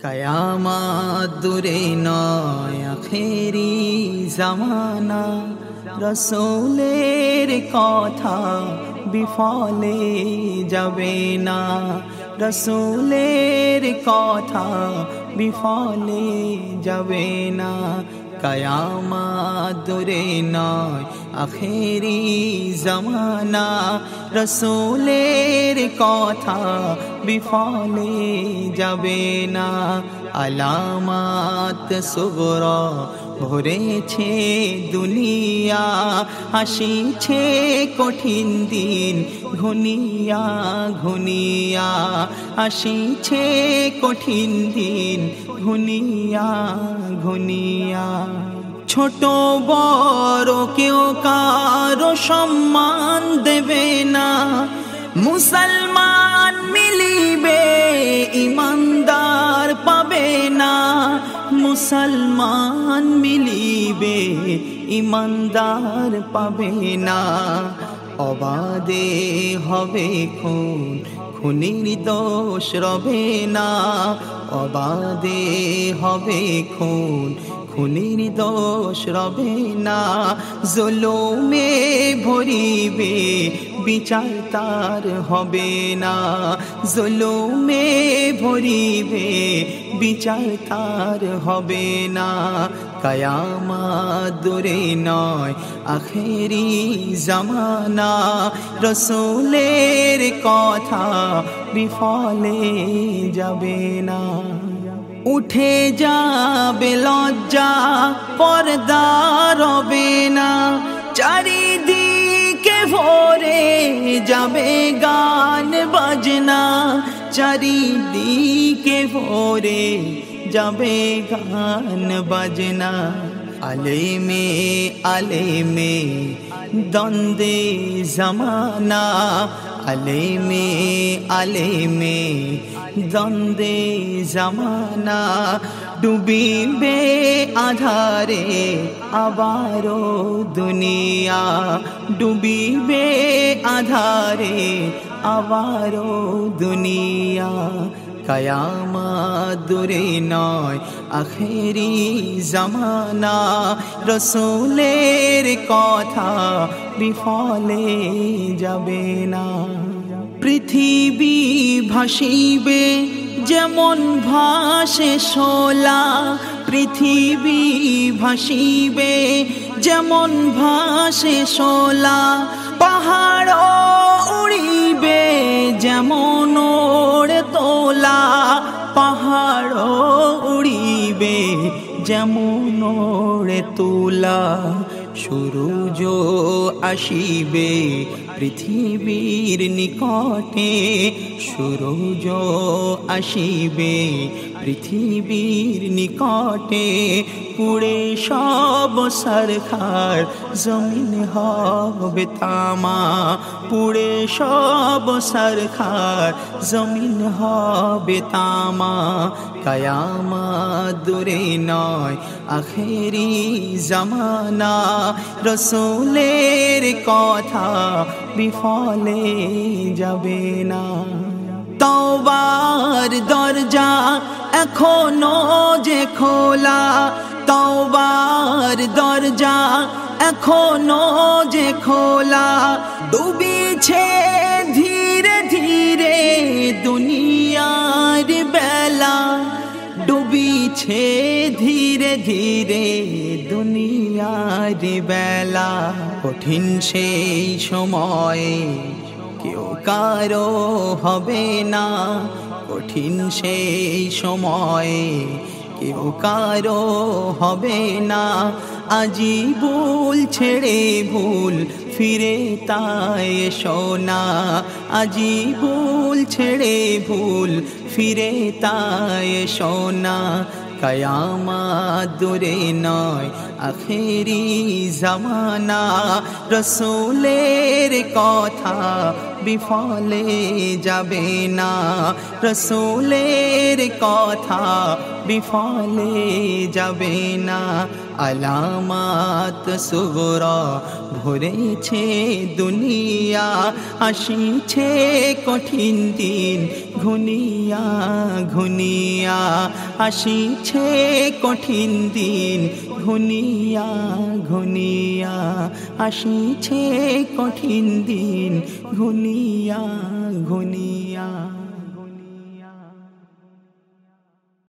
কয়ামত দূরে নয় আখেরি জামানা, রসূলের কথা বিফলে যাবে না, রসূলের কথা বিফলে যাবে না। কয়ামত দূরে নয় আখেরি জামানা, রসূলের কথা বিফলে যাবে না। আলামাত সুগরা ভরেছে দুনিয়া, আসিছে কঠিন দিন ঘনিয়া ঘনিয়া, আসিছে কঠিন দিন ঘনিয়া ঘনিয়া। ছোট বড় কেউ কারো সম্মান দেবে না, মুসলমান মিলিবে ইমানদার পাবে না, মুসলমান মিলিবে ইমানদার পাবে না। অবাধে হবে খুন, খুনির দোষ রবে না, অবাধে হবে খুন, খুনির দোষ রবে না। জুলুমে ভরিবে বিচার তার হবে না, জুলুমে ভরিবে বিচার তার হবে না। কয়ামত দূরে নয় আখেরি জামানা, রসূলের কথা বিফলে যাবে না। উঠে যাবে লজ্জা, পর্দা রবে না, চারিদিকে ভরে যাবে গান বাজনা, চারিদিকে ভরে যাবে গান বাজনা। আলেমে আলেমে দ্বন্দ্বে জামানা, আলেমে আলেমে দ্বন্দ্বে জামানা। ডুবিবে আধারে আবারো দুনিয়া, ডুবিবে আধারে আবারো দুনিয়া। কয়ামত দূরে নয় আখেরি জামানা, রসূলের কথা বিফলে যাবে না। পৃথিবী ভাসিবে যেমন ভাসে শোলা, পৃথিবী ভাসিবে যেমন ভাসে শোলা, পাহাড় উড়িবে যেমন ওড়ে তোলা, পাহাড় উড়িবে যেমন ওড়ে তোলা। সূরজ আসিবে পৃথিবীর নিকটে, সূরজ আসিবে পৃথিবীর নিকটে, পুড়ে সব সরখার জমিন হবে তামা, পুড়ে সব সরখার জমিন হবে তামা। কয়ামত দূরে নয় আখেরি জামানা, রসূলের কথা বিফলে যাবে না। তওবার দরজা এখনো যে খোলা, তওবার দরজা এখনো যে খোলা, ডুবিছে ধীরে ধীরে দুনিয়ার বেলা, ডুবিছে ধীরে ধীরে দুনিয়ার বেলা। কঠিন সেই সময়ে কেউ কারো হবে না, কঠিন সেই সময়ে কেউ কারো হবে না। আজি ভুল ছেড়ে ভুল ফিরে তাই সোনা, আজি ভুল ছেড়ে ভুল ফিরে তাই সোনা। কয়ামত দূরে নয় আখেরি জামানা, রসূলের কথা বিফলে যাবে না, রসূলের কথা বিফলে যাবে না। আলামাত সুগরা ভরেছে দুনিয়া, আসিছে কঠিন দিন ঘুনিয়া ঘুনিয়া আসিছে কঠিন দিন ঘুনিয়া ঘুনিয়া আসিছে কঠিন দিন ঘুনিয়া ঘুনিয়া